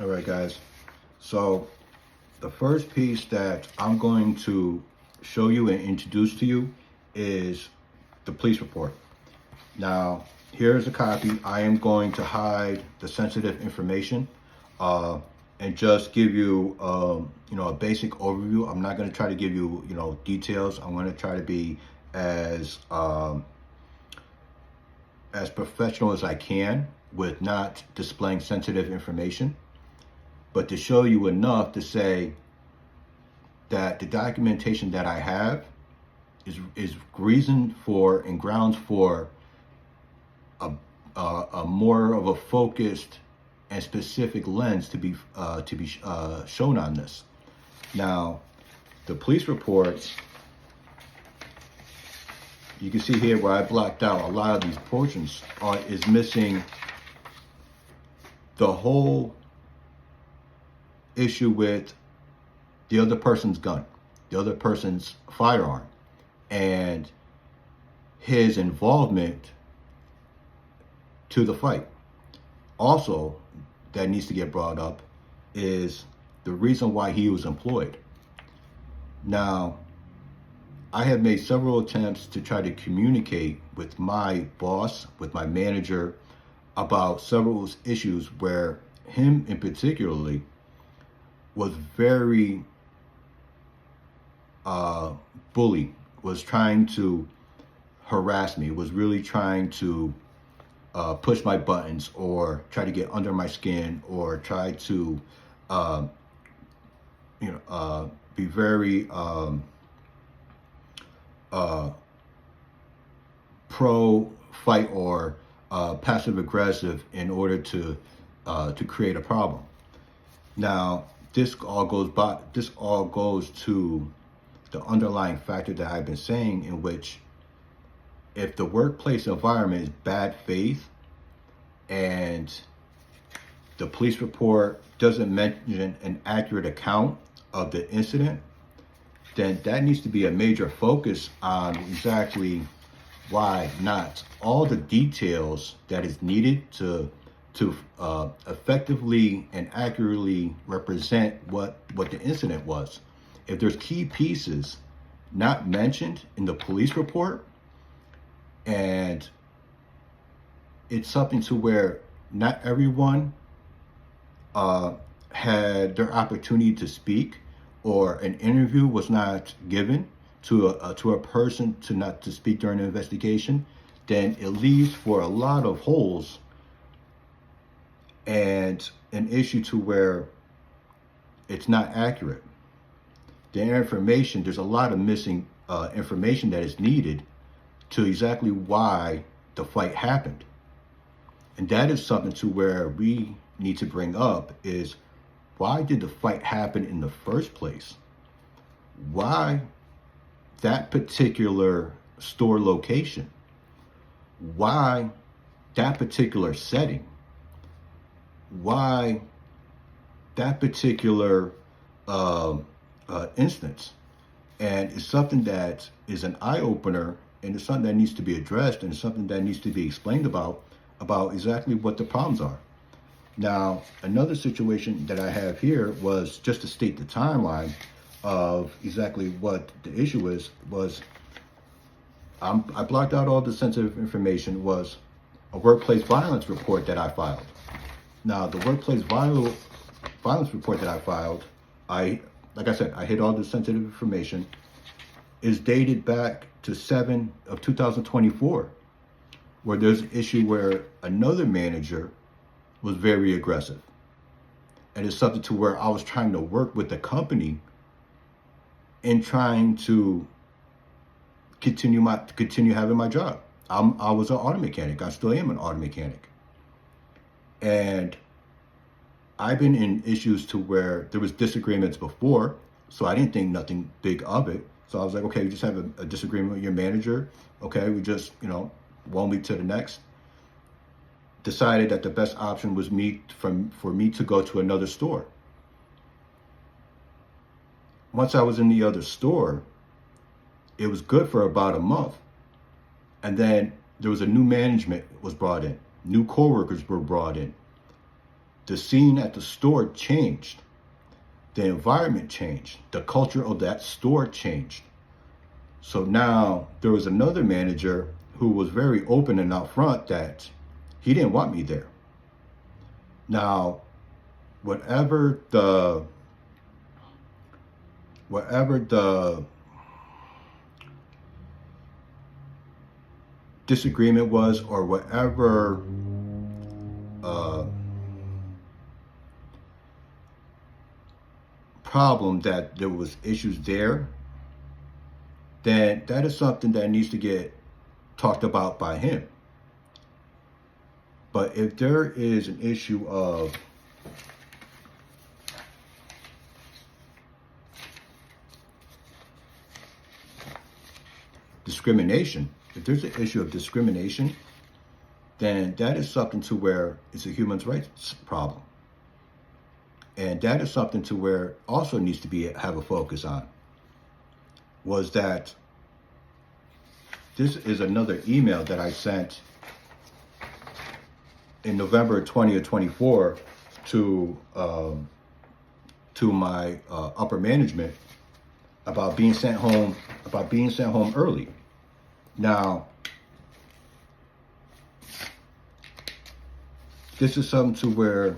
All right, guys. So the first piece that I'm going to show you and introduce to you is the police report. Now, here's a copy. I am going to hide the sensitive information and just give you, a basic overview. I'm not going to try to give you, details. I'm going to try to be as professional as I can with not displaying sensitive information, but to show you enough to say that the documentation that I have is reason for and grounds for a more of a focused and specific lens to be shown on this. Now, the police reports, you can see here where I blocked out a lot of these portions is missing the whole issue with the other person's gun, the other person's firearm, and his involvement to the fight. Also, that needs to get brought up is the reason why he was employed. Now, I have made several attempts to try to communicate with my boss, with my manager, about several issues where him in particularly was very bully, was trying to harass me, was really trying to push my buttons or try to get under my skin or try to, be very pro-fight or passive aggressive in order to create a problem. Now, this all goes to the underlying factor that I've been saying, in which if the workplace environment is bad faith and the police report doesn't mention an accurate account of the incident, then that needs to be a major focus on exactly why not all the details that is needed to effectively and accurately represent what the incident was. If there's key pieces not mentioned in the police report, and it's something to where not everyone had their opportunity to speak, or an interview was not given to a person to speak during the investigation, then it leaves for a lot of holes and an issue to where it's not accurate. The information, there's a lot of missing information that is needed to exactly why the fight happened. And that is something to where we need to bring up is, why did the fight happen in the first place? Why that particular store location? Why that particular setting? Why that particular instance? And it's something that is an eye-opener, and it's something that needs to be addressed, and it's something that needs to be explained about exactly what the problems are. Now, another situation that I have here was just to state the timeline of exactly what the issue is. I blocked out all the sensitive information, was a workplace violence report that I filed. Now, the workplace violence report that I filed, like I said, I hid all the sensitive information, is dated back to 7/2024, where there's an issue where another manager was very aggressive. And it's something to where I was trying to work with the company in trying to continue having my job. I was an auto mechanic. I still am an auto mechanic. And I've been in issues to where there was disagreements before, so I didn't think nothing big of it. So I was like, okay, you just have a disagreement with your manager. Okay, we just, one week to the next. Decided that the best option was for me to go to another store. Once I was in the other store, it was good for about a month. And then there was a new management was brought in. New coworkers were brought in. the scene at the store changed. The environment changed. The culture of that store changed. So now there was another manager who was very open and out front that he didn't want me there. Now, whatever the disagreement was, or whatever problem that there was issues there, then that is something that needs to get talked about by him. But if there is an issue of discrimination, if there's an issue of discrimination, then that is something to where it's a human rights problem. And that is something to where also needs to have a focus on. Was that this is another email that I sent in November 2024 to my upper management about being sent home early. Now, this is something to where